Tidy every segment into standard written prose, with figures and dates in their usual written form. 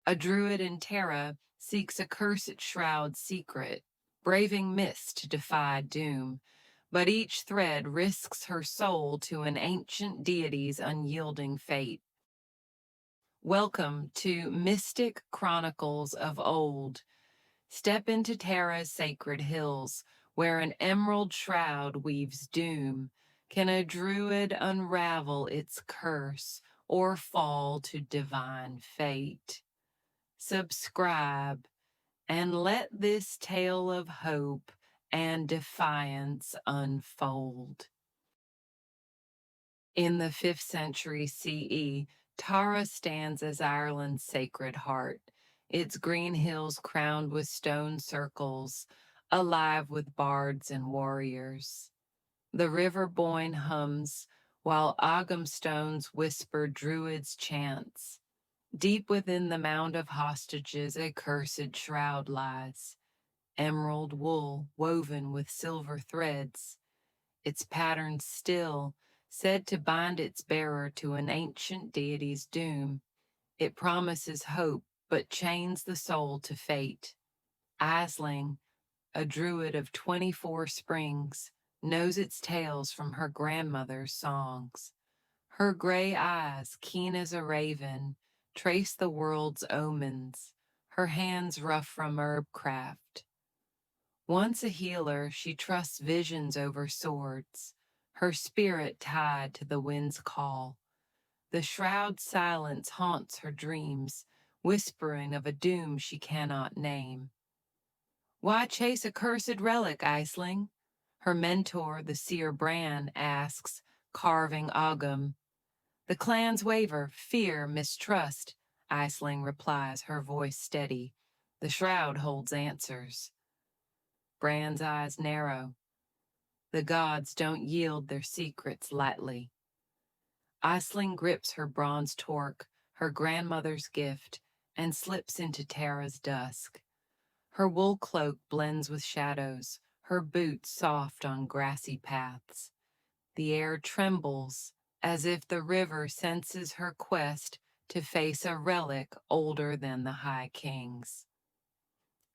A druid in Terra seeks a cursed shroud secret, braving mist to defy doom, but each thread risks her soul to an ancient deity's unyielding fate. Welcome to Mystic Chronicles of Old. Step into Terra's sacred hills, where an emerald shroud weaves doom. Can a druid unravel its curse or fall to divine fate? Subscribe and let this tale of hope and defiance unfold. In the 5th century CE, Tara stands as Ireland's sacred heart, its green hills crowned with stone circles, alive with bards and warriors. The river Boyne hums, while Ogham stones whisper druids' chants. Deep within the mound of hostages, a cursed shroud lies, emerald wool woven with silver threads, its pattern still, said to bind its bearer to an ancient deity's doom. It promises hope, but chains the soul to fate. Aisling, a druid of 24 springs, knows its tales from her grandmother's songs. Her gray eyes, keen as a raven, trace the world's omens, her hands rough from herbcraft. Once a healer, she trusts visions over swords, her spirit tied to the wind's call. The shroud's silence haunts her dreams, whispering of a doom she cannot name. Why chase a cursed relic, Aisling? Her mentor, the seer Bran, asks, carving Ogham. The clans waver, fear, mistrust, Aisling replies, her voice steady. The shroud holds answers. Bran's eyes narrow. The gods don't yield their secrets lightly. Aisling grips her bronze torque, her grandmother's gift, and slips into Tara's dusk. Her wool cloak blends with shadows, her boots soft on grassy paths. The air trembles as if the river senses her quest to face a relic older than the High Kings.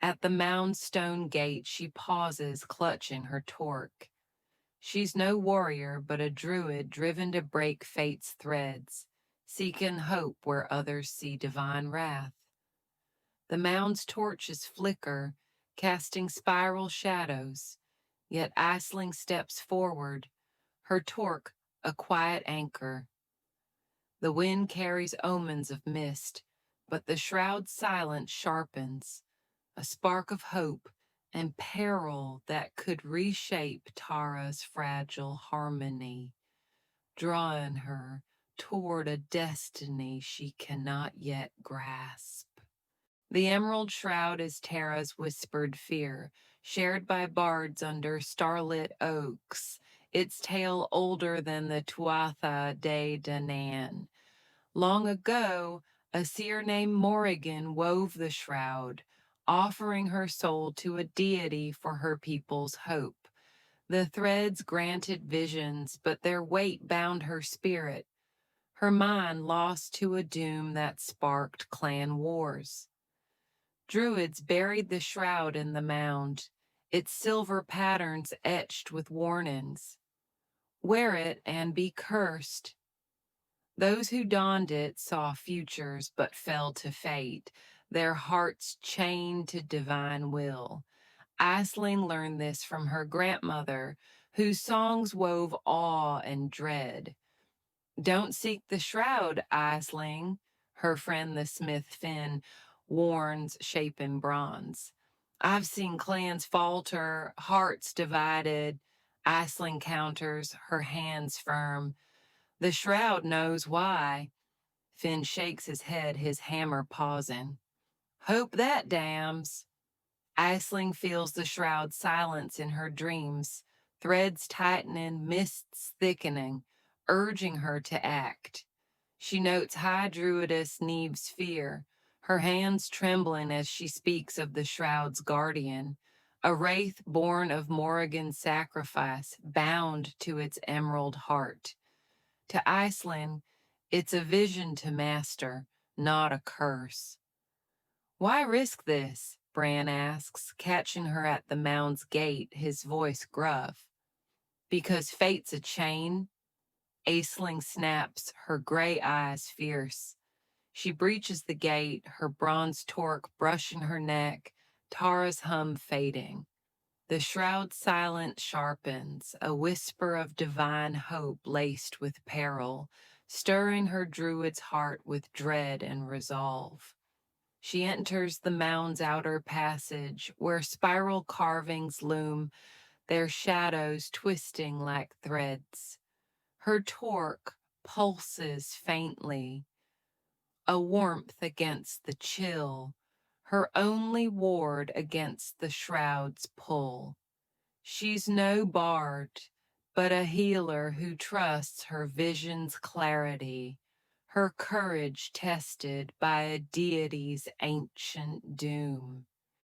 At the mound stone gate, she pauses, clutching her torque. She's no warrior, but a druid driven to break fate's threads, seeking hope where others see divine wrath. The mound's torches flicker, casting spiral shadows, yet Aisling steps forward, her torque a quiet anchor. The wind carries omens of mist, but the shroud's silence sharpens, a spark of hope and peril that could reshape Tara's fragile harmony, drawing her toward a destiny she cannot yet grasp. The emerald shroud is Tara's whispered fear, shared by bards under starlit oaks, its tale older than the Tuatha De Danann. Long ago, a seer named Morrigan wove the shroud, offering her soul to a deity for her people's hope. The threads granted visions, but their weight bound her spirit, her mind lost to a doom that sparked clan wars. Druids buried the shroud in the mound, its silver patterns etched with warnings. Wear it and be cursed. Those who donned it saw futures but fell to fate, their hearts chained to divine will. Aisling learned this from her grandmother, whose songs wove awe and dread. Don't seek the shroud, Aisling, her friend the smith Finn warns, shape in bronze. I've seen clans falter, hearts divided. Aisling counters, her hands firm. The shroud knows why. Finn shakes his head, his hammer pausing. Hope that damns. Aisling feels the shroud's silence in her dreams, threads tightening, mists thickening, urging her to act. She notes High Druidess Neve's fear, her hands trembling as she speaks of the shroud's guardian, a wraith born of Morrigan's sacrifice, bound to its emerald heart. To Aisling, it's a vision to master, not a curse. Why risk this? Bran asks, catching her at the mound's gate, his voice gruff. Because fate's a chain? Aisling snaps, her gray eyes fierce. She breaches the gate, her bronze torque brushing her neck, Tara's hum fading. The shroud silence sharpens, a whisper of divine hope laced with peril, stirring her druid's heart with dread and resolve. She enters the mound's outer passage, where spiral carvings loom, their shadows twisting like threads. Her torque pulses faintly, a warmth against the chill, her only ward against the shroud's pull. She's no bard, but a healer who trusts her vision's clarity, her courage tested by a deity's ancient doom.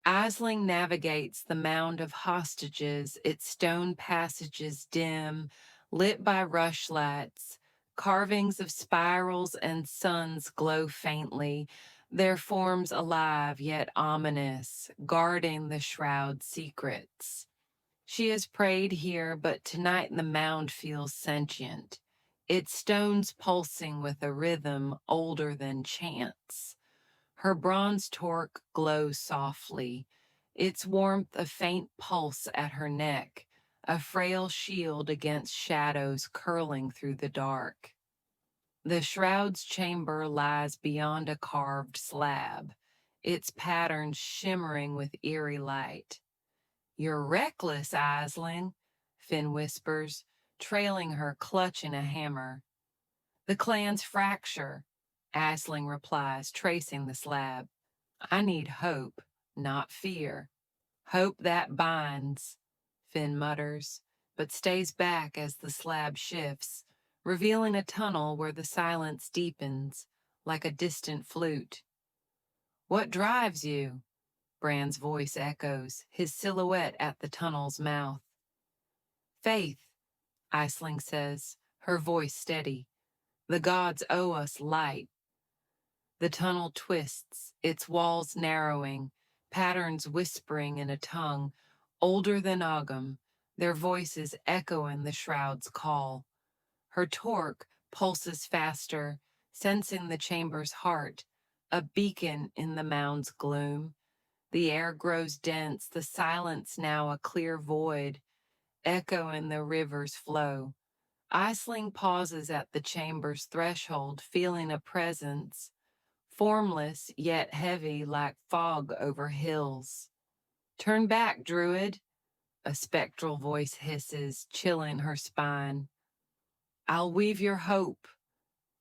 Aisling navigates the mound of hostages, its stone passages dim, lit by rushlights. Carvings of spirals and suns glow faintly, their forms alive yet ominous, guarding the shroud's secrets. She has prayed here, but tonight the mound feels sentient, its stones pulsing with a rhythm older than chance. Her bronze torque glows softly, its warmth a faint pulse at her neck, a frail shield against shadows curling through the dark. The shroud's chamber lies beyond a carved slab, its patterns shimmering with eerie light. You're reckless, Aisling, Finn whispers, trailing her clutching a hammer. The clan's fracture, Aisling replies, tracing the slab. I need hope, not fear. Hope that binds, Finn mutters, but stays back as the slab shifts, revealing a tunnel where the silence deepens, like a distant flute. What drives you? Bran's voice echoes, his silhouette at the tunnel's mouth. Faith, Aisling says, her voice steady. The gods owe us light. The tunnel twists, its walls narrowing, patterns whispering in a tongue older than Ogham, their voices echoing the shroud's call. Her torque pulses faster, sensing the chamber's heart, a beacon in the mound's gloom. The air grows dense, the silence now a clear void, echoing the river's flow. Aisling pauses at the chamber's threshold, feeling a presence, formless yet heavy like fog over hills. Turn back, druid, a spectral voice hisses, chilling her spine. I'll weave your hope,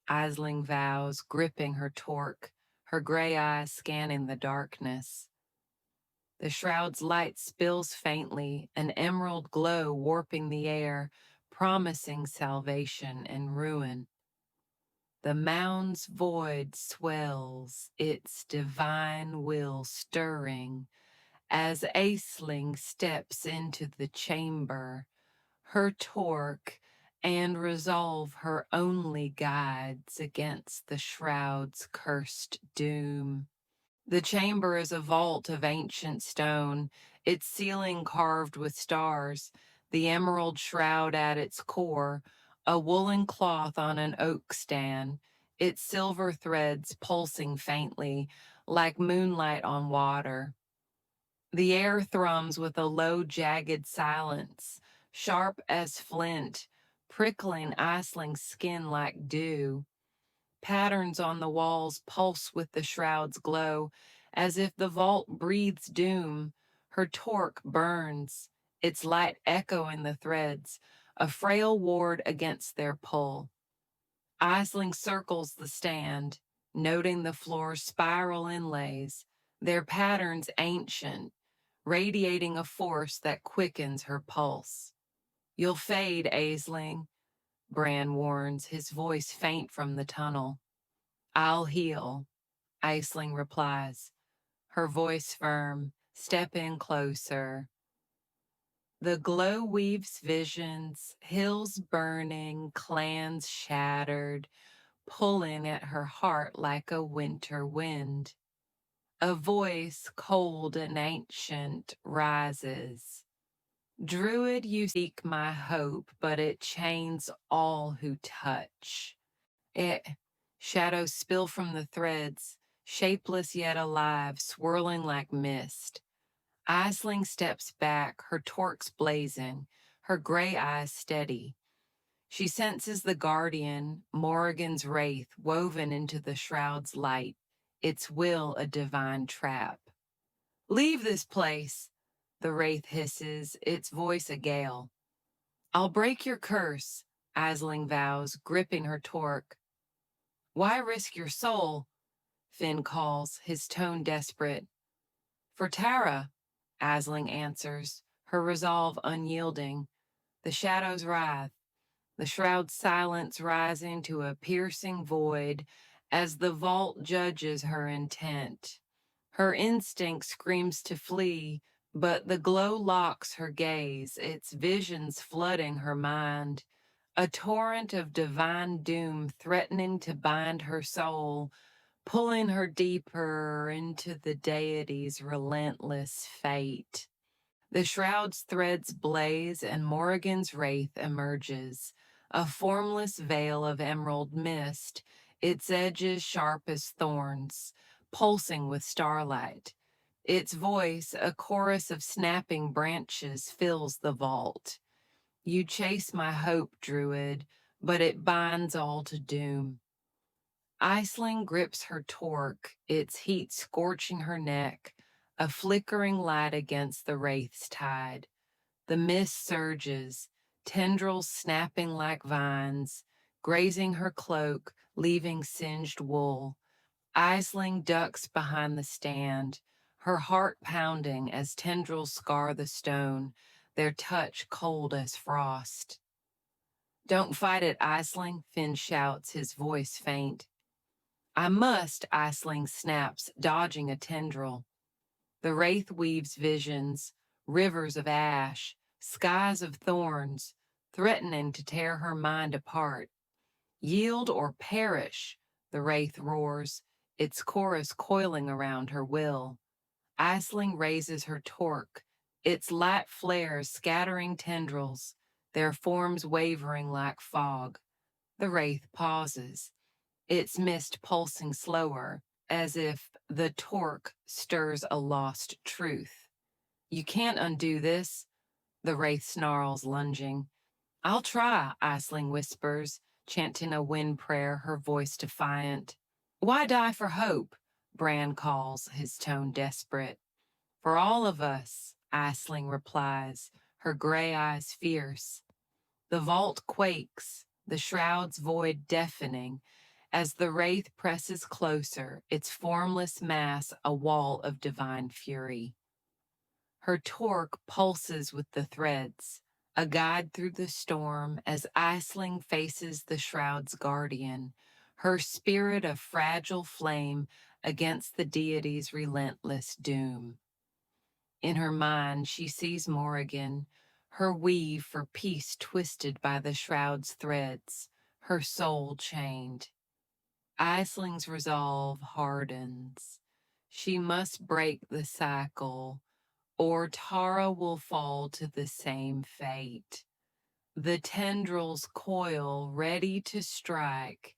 Aisling vows, gripping her torque, her gray eyes scanning the darkness. The shroud's light spills faintly, an emerald glow warping the air, promising salvation and ruin. The mound's void swells, its divine will stirring, as Aisling steps into the chamber, her torque and resolve her only guides against the shroud's cursed doom. The chamber is a vault of ancient stone, its ceiling carved with stars, the emerald shroud at its core, a woolen cloth on an oak stand, its silver threads pulsing faintly, like moonlight on water. The air thrums with a low, jagged silence, sharp as flint, prickling Aisling's skin like dew. Patterns on the walls pulse with the shroud's glow, as if the vault breathes doom. Her torque burns, its light echoing the threads, a frail ward against their pull. Aisling circles the stand, noting the floor's spiral inlays, their patterns ancient, radiating a force that quickens her pulse. You'll fade, Aisling, Bran warns, his voice faint from the tunnel. I'll heal, Aisling replies, her voice firm. Step in closer. The glow weaves visions, hills burning, clans shattered, pulling at her heart like a winter wind. A voice cold and ancient rises. Druid, you seek my hope, but it chains all who touch. It shadows spill from the threads, shapeless yet alive, swirling like mist. Aisling steps back, her torques blazing, her gray eyes steady. She senses the guardian, Morrigan's wraith, woven into the shroud's light, its will a divine trap. Leave this place, the wraith hisses, its voice a gale. I'll break your curse, Aisling vows, gripping her torque. Why risk your soul? Finn calls, his tone desperate. For Tara, Aisling answers, her resolve unyielding. The shadows writhe, the shroud's silence rising to a piercing void as the vault judges her intent. Her instinct screams to flee, but the glow locks her gaze, its visions flooding her mind. A torrent of divine doom threatening to bind her soul, pulling her deeper into the deity's relentless fate. The shroud's threads blaze and Morrigan's wraith emerges, a formless veil of emerald mist, its edges sharp as thorns, pulsing with starlight. Its voice, a chorus of snapping branches, fills the vault. You chase my hope, Druid, but it binds all to doom. Aisling grips her torque, its heat scorching her neck, a flickering light against the wraith's tide. The mist surges, tendrils snapping like vines, grazing her cloak, leaving singed wool. Aisling ducks behind the stand, her heart pounding as tendrils scar the stone, their touch cold as frost. Don't fight it, Aisling, Finn shouts, his voice faint. I must, Aisling snaps, dodging a tendril. The wraith weaves visions, rivers of ash, skies of thorns, threatening to tear her mind apart. Yield or perish, the wraith roars, its chorus coiling around her will. Aisling raises her torque, its light flares scattering tendrils, their forms wavering like fog. The wraith pauses, its mist pulsing slower, as if the torque stirs a lost truth. You can't undo this, the wraith snarls, lunging. I'll try, Aisling whispers, chanting a wind prayer, her voice defiant. Why die for hope? Bran calls, his tone desperate. For all of us, Aisling replies, her gray eyes fierce. The vault quakes, the shroud's void deafening, as the wraith presses closer, its formless mass a wall of divine fury. Her torque pulses with the threads, a guide through the storm as Aisling faces the shroud's guardian, her spirit a fragile flame against the deity's relentless doom. In her mind, she sees Morrigan, her weave for peace twisted by the shroud's threads, her soul chained. Aisling's resolve hardens. She must break the cycle, or Tara will fall to the same fate. The tendrils coil, ready to strike,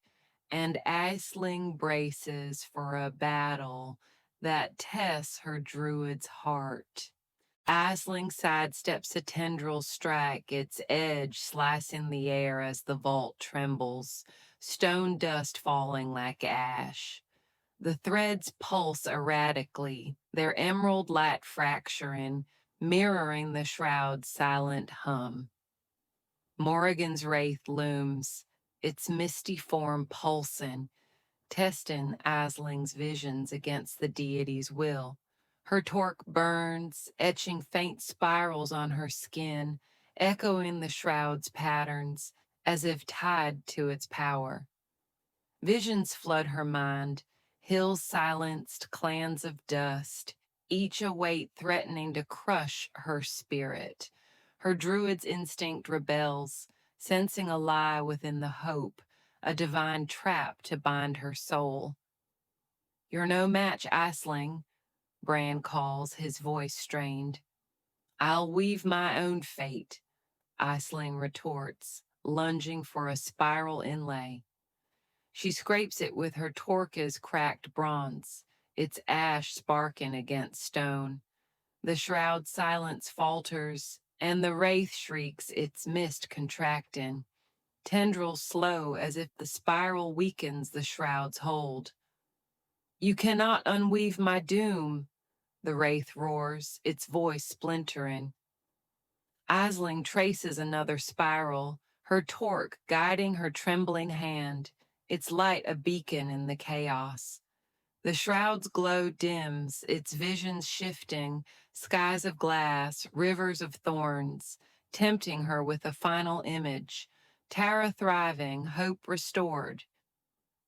and Aisling braces for a battle that tests her druid's heart. Aisling sidesteps a tendril strike, its edge slicing the air as the vault trembles, stone dust falling like ash. The threads pulse erratically, their emerald light fracturing, mirroring the shroud's silent hum. Morrigan's wraith looms, its misty form pulsing, testing Aisling's visions against the deity's will. Her torque burns, etching faint spirals on her skin, echoing the shroud's patterns as if tied to its power. Visions flood her mind, hills silenced, clans of dust, each a weight threatening to crush her spirit. Her druid's instinct rebels, sensing a lie within the hope, a divine trap to bind her soul. You're no match, Aisling, Bran calls, his voice strained. I'll weave my own fate, Aisling retorts, lunging for a spiral inlay. She scrapes it with her Torca's cracked bronze, its ash sparking against stone. The shroud's silence falters, and the wraith shrieks, its mist contracting. Tendrils slow as if the spiral weakens the shroud's hold. You cannot unweave my doom, the wraith roars, its voice splintering. Aisling traces another spiral, her torque guiding her trembling hand, its light a beacon in the chaos. The shroud's glow dims, its visions shifting, skies of glass, rivers of thorns, tempting her with a final image. Tara thriving, hope restored.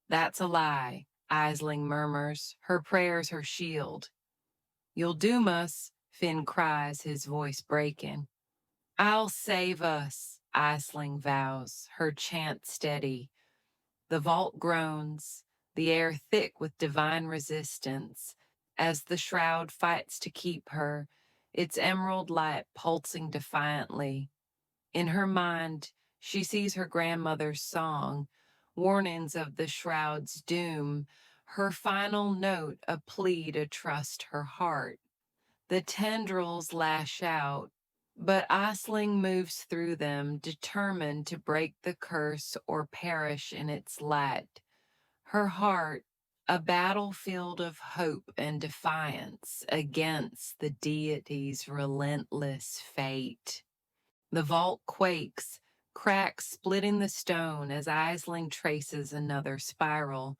That's a lie, Aisling murmurs, her prayers her shield. You'll doom us, Finn cries, his voice breaking. I'll save us, Aisling vows, her chant steady. The vault groans, the air thick with divine resistance, as the shroud fights to keep her, its emerald light pulsing defiantly. In her mind, she sees her grandmother's song, warnings of the shroud's doom, her final note a plea to trust her heart. The tendrils lash out, but Aisling moves through them, determined to break the curse or perish in its light. Her heart, a battlefield of hope and defiance against the deity's relentless fate. The vault quakes, cracks splitting the stone as Aisling traces another spiral.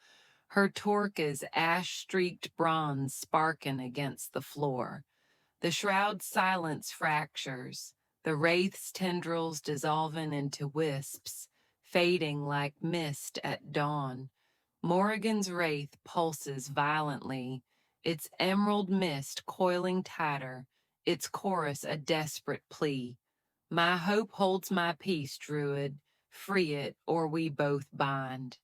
Her torque is ash-streaked bronze sparking against the floor. The shroud's silence fractures, the wraith's tendrils dissolving into wisps, fading like mist at dawn. Morrigan's wraith pulses violently, its emerald mist coiling tighter, its chorus a desperate plea. My hope holds my peace, Druid. Free it, or we both bind.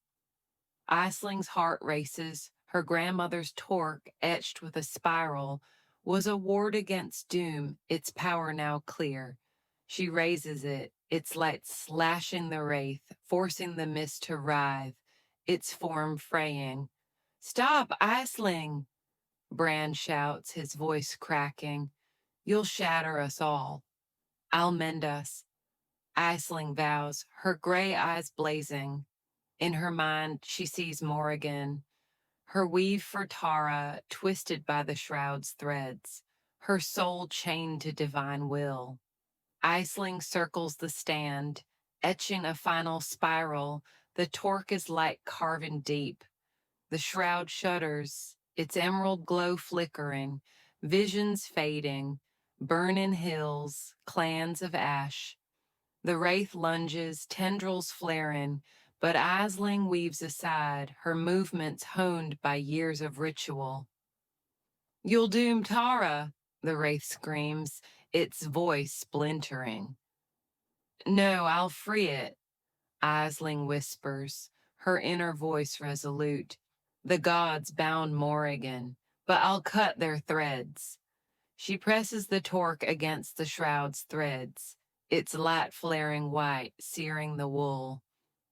Aisling's heart races, her grandmother's torque, etched with a spiral, was a ward against doom, its power now clear. She raises it, its light slashing the wraith, forcing the mist to writhe, its form fraying. Stop, Aisling! Bran shouts, his voice cracking. You'll shatter us all. I'll mend us. Aisling vows, her gray eyes blazing. In her mind, she sees Morrigan, her weave for Tara twisted by the shroud's threads, her soul chained to divine will. Aisling circles the stand, etching a final spiral. The torque is light carven deep. The shroud shudders, its emerald glow flickering, visions fading, burning hills, clans of ash. The wraith lunges, tendrils flaring, but Aisling weaves aside, her movements honed by years of ritual. You'll doom Tara, the wraith screams, its voice splintering. No, I'll free it, Aisling whispers, her inner voice resolute. The gods bound Morrigan, but I'll cut their threads. She presses the torque against the shroud's threads, its light flaring white, searing the wool.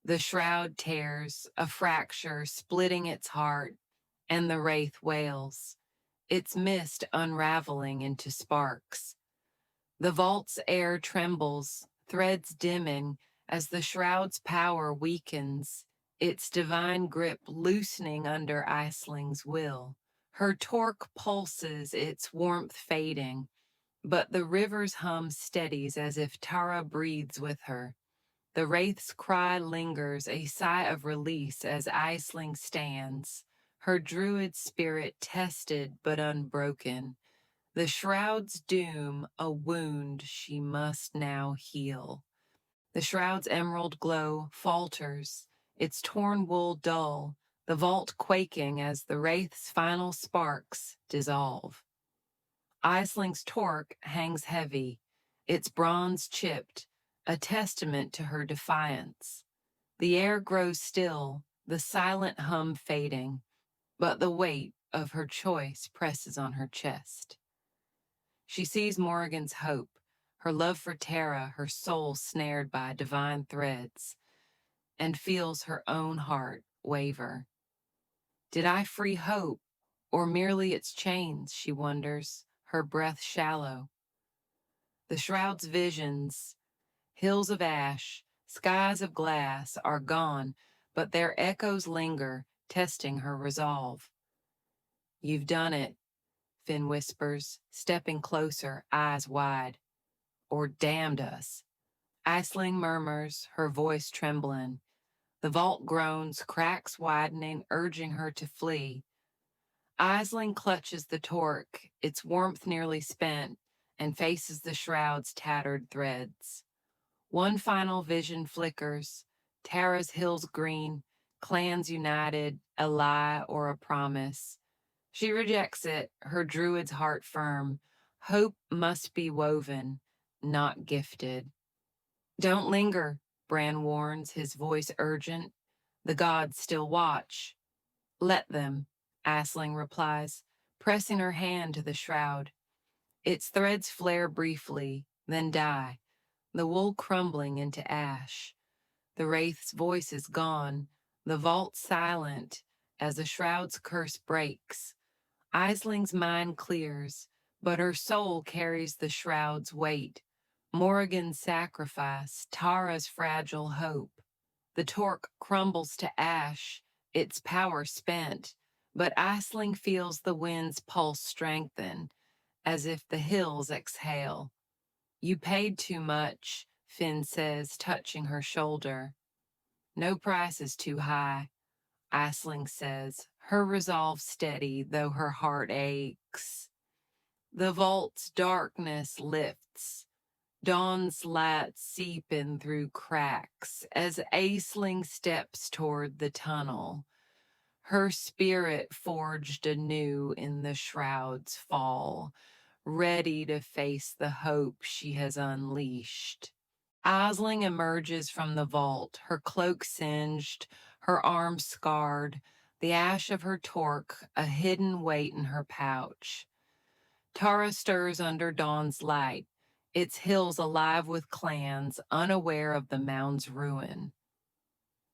The shroud tears, a fracture splitting its heart, and the wraith wails, its mist unraveling into sparks. The vault's air trembles, threads dimming, as the shroud's power weakens, its divine grip loosening under Aisling's will. Her torque pulses, its warmth fading, but the river's hum steadies as if Tara breathes with her. The wraith's cry lingers, a sigh of release as Aisling stands, her druid spirit tested but unbroken. The shroud's doom, a wound she must now heal. The shroud's emerald glow falters, its torn wool dull, the vault quaking as the wraith's final sparks dissolve. Aisling's torque hangs heavy, its bronze chipped, a testament to her defiance. The air grows still, the silent hum fading, but the weight of her choice presses on her chest. She sees Morrigan's hope, her love for Tara, her soul snared by divine threads, and feels her own heart waver. Did I free hope, or merely its chains, she wonders, her breath shallow. The shroud's visions, hills of ash, skies of glass, are gone, but their echoes linger, testing her resolve. You've done it, Finn whispers, stepping closer, eyes wide. Or damned us. Aisling murmurs, her voice trembling. The vault groans, cracks widening, urging her to flee. Aisling clutches the torque, its warmth nearly spent, and faces the shroud's tattered threads. One final vision flickers, Tara's hills green, clans united, a lie or a promise. She rejects it, her druid's heart firm. Hope must be woven, not gifted. Don't linger, Bran warns, his voice urgent. The gods still watch. Let them, Aisling replies, pressing her hand to the shroud. Its threads flare briefly, then die, the wool crumbling into ash. The wraith's voice is gone, the vault silent as the shroud's curse breaks. Aisling's mind clears, but her soul carries the shroud's weight. Morrigan's sacrifice, Tara's fragile hope. The torque crumbles to ash, its power spent, but Aisling feels the wind's pulse strengthen, as if the hills exhale. You paid too much, Finn says, touching her shoulder. No price is too high, Aisling says, her resolve steady, though her heart aches. The vault's darkness lifts. Dawn's light seep in through cracks as Aisling steps toward the tunnel. Her spirit forged anew in the shroud's fall, ready to face the hope she has unleashed. Aisling emerges from the vault, her cloak singed, her arms scarred, the ash of her torque a hidden weight in her pouch. Tara stirs under dawn's light, its hills alive with clans, unaware of the mound's ruin.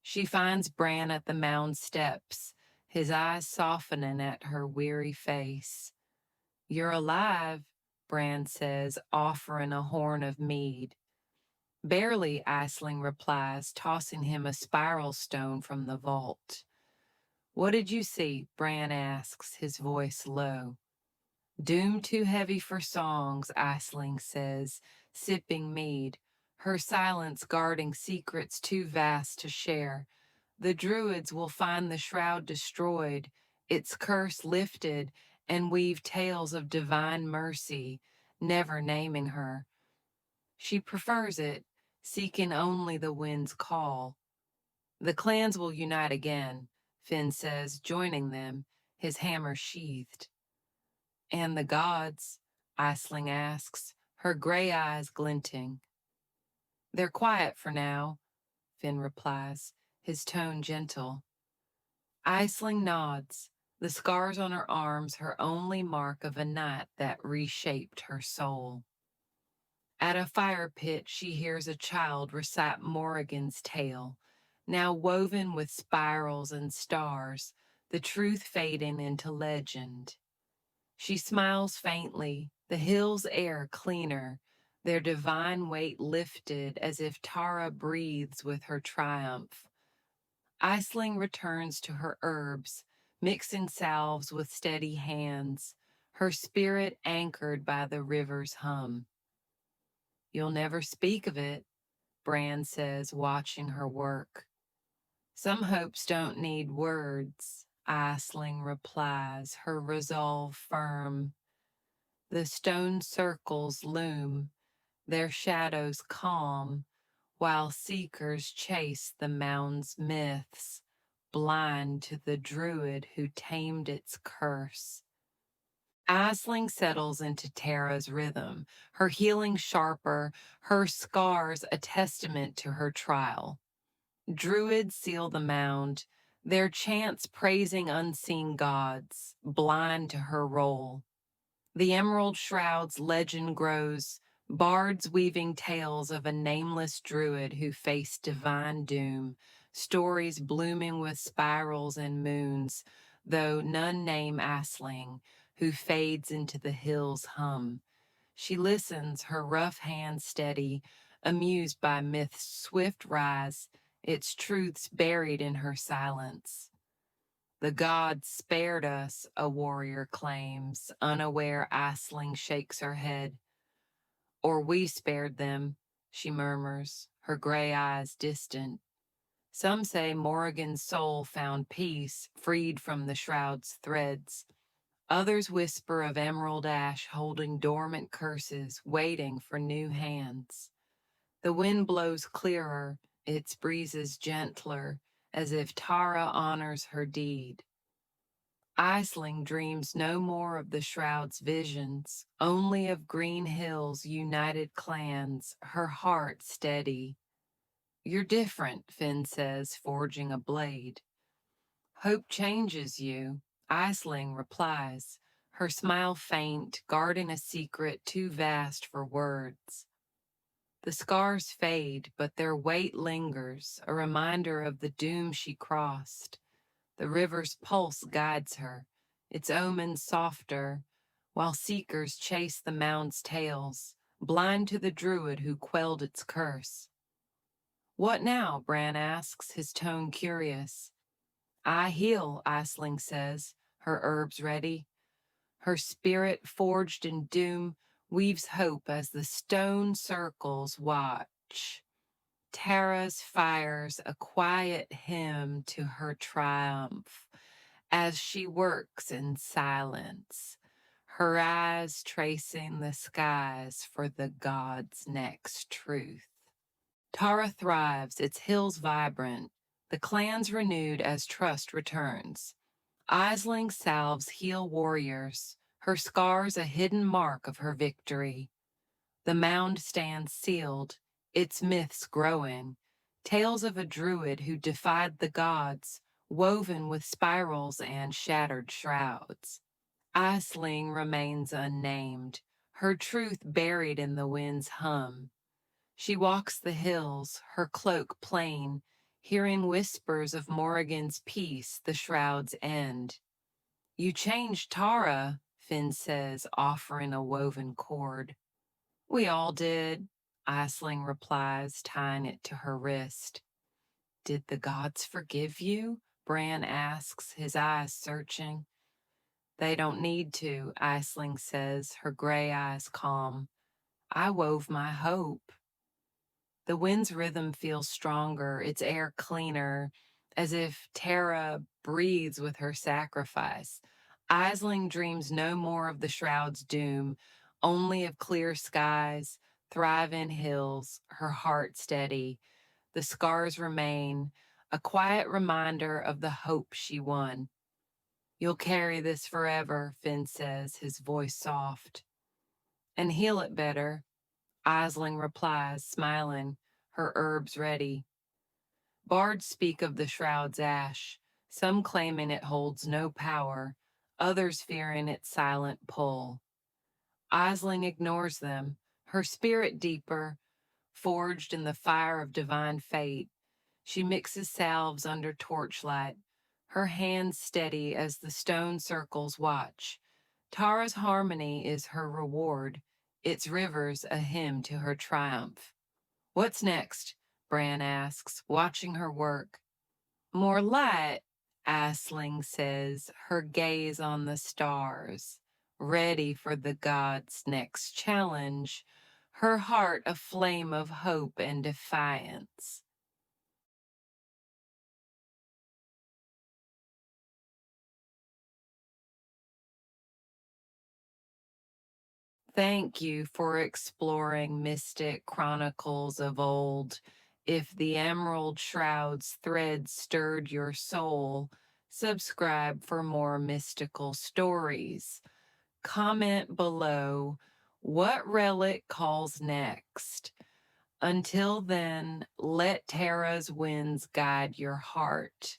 She finds Bran at the mound steps, his eyes softening at her weary face. You're alive, Bran says, offering a horn of mead. Barely, Aisling replies, tossing him a spiral stone from the vault. What did you see? Bran asks, his voice low. Doom too heavy for songs, Aisling says, sipping mead, her silence guarding secrets too vast to share. The druids will find the shroud destroyed, its curse lifted, and weave tales of divine mercy, never naming her. She prefers it, seeking only the wind's call. The clans will unite again, Finn says, joining them, his hammer sheathed. And the gods? Aisling asks, her gray eyes glinting. They're quiet for now, Finn replies, his tone gentle. Aisling nods, the scars on her arms her only mark of a night that reshaped her soul. At a fire pit, she hears a child recite Morrigan's tale, now woven with spirals and stars, the truth fading into legend. She smiles faintly, the hill's air cleaner, their divine weight lifted as if Tara breathes with her triumph. Aisling returns to her herbs, mixing salves with steady hands, her spirit anchored by the river's hum. You'll never speak of it, Bran says, watching her work. Some hopes don't need words, Aisling replies, her resolve firm. The stone circles loom, their shadows calm, while seekers chase the mound's myths, blind to the druid who tamed its curse. Aisling settles into Tara's rhythm, her healing sharper, her scars a testament to her trial. Druids seal the mound, their chants praising unseen gods, blind to her role. The emerald shroud's legend grows, bards weaving tales of a nameless druid who faced divine doom, stories blooming with spirals and moons, though none name Aisling, who fades into the hills' hum. She listens, her rough hand steady, amused by myth's swift rise, its truths buried in her silence. The gods spared us, a warrior claims. Unaware, Aisling shakes her head. Or we spared them, she murmurs, her gray eyes distant. Some say Morrigan's soul found peace, freed from the shroud's threads. Others whisper of emerald ash holding dormant curses, waiting for new hands. The wind blows clearer, its breezes gentler, as if Tara honors her deed. Aisling dreams no more of the shroud's visions, only of green hills, united clans, her heart steady. You're different, Finn says, forging a blade. Hope changes you, Aisling replies, her smile faint, guarding a secret too vast for words. The scars fade, but their weight lingers, a reminder of the doom she crossed. The river's pulse guides her, its omen softer, while seekers chase the mound's tails, blind to the druid who quelled its curse. What now? Bran asks, his tone curious. I heal, Aisling says, her herbs ready. Her spirit, forged in doom, weaves hope as the stone circles watch. Tara's fires a quiet hymn to her triumph as she works in silence, her eyes tracing the skies for the god's next truth. Tara thrives, its hills vibrant, the clans renewed as trust returns. Aisling salves heal warriors, her scars a hidden mark of her victory. The mound stands sealed, its myths growing, tales of a druid who defied the gods, woven with spirals and shattered shrouds. Aisling remains unnamed, her truth buried in the wind's hum. She walks the hills, her cloak plain, hearing whispers of Morrigan's peace, the shroud's end. You changed Tara, Finn says, offering a woven cord. We all did, Aisling replies, tying it to her wrist. Did the gods forgive you? Bran asks, his eyes searching. They don't need to, Aisling says, her gray eyes calm. I wove my hope. The wind's rhythm feels stronger, its air cleaner, as if Tara breathes with her sacrifice. Aisling dreams no more of the shroud's doom, only of clear skies, thriving hills, her heart steady. The scars remain, a quiet reminder of the hope she won. You'll carry this forever, Finn says, his voice soft. And heal it better, Aisling replies, smiling, her herbs ready. Bards speak of the shroud's ash, some claiming it holds no power, others fearing its silent pull. Aisling ignores them, her spirit deeper, forged in the fire of divine fate. She mixes salves under torchlight, her hands steady as the stone circles watch. Tara's harmony is her reward, its rivers a hymn to her triumph. What's next? Bran asks, watching her work. More light, Aisling says, her gaze on the stars, ready for the god's next challenge, her heart a flame of hope and defiance. Thank you for exploring mystic chronicles of old. If the emerald shroud's thread stirred your soul, subscribe for more mystical stories. Comment below what relic calls next. Until then, let Tara's winds guide your heart.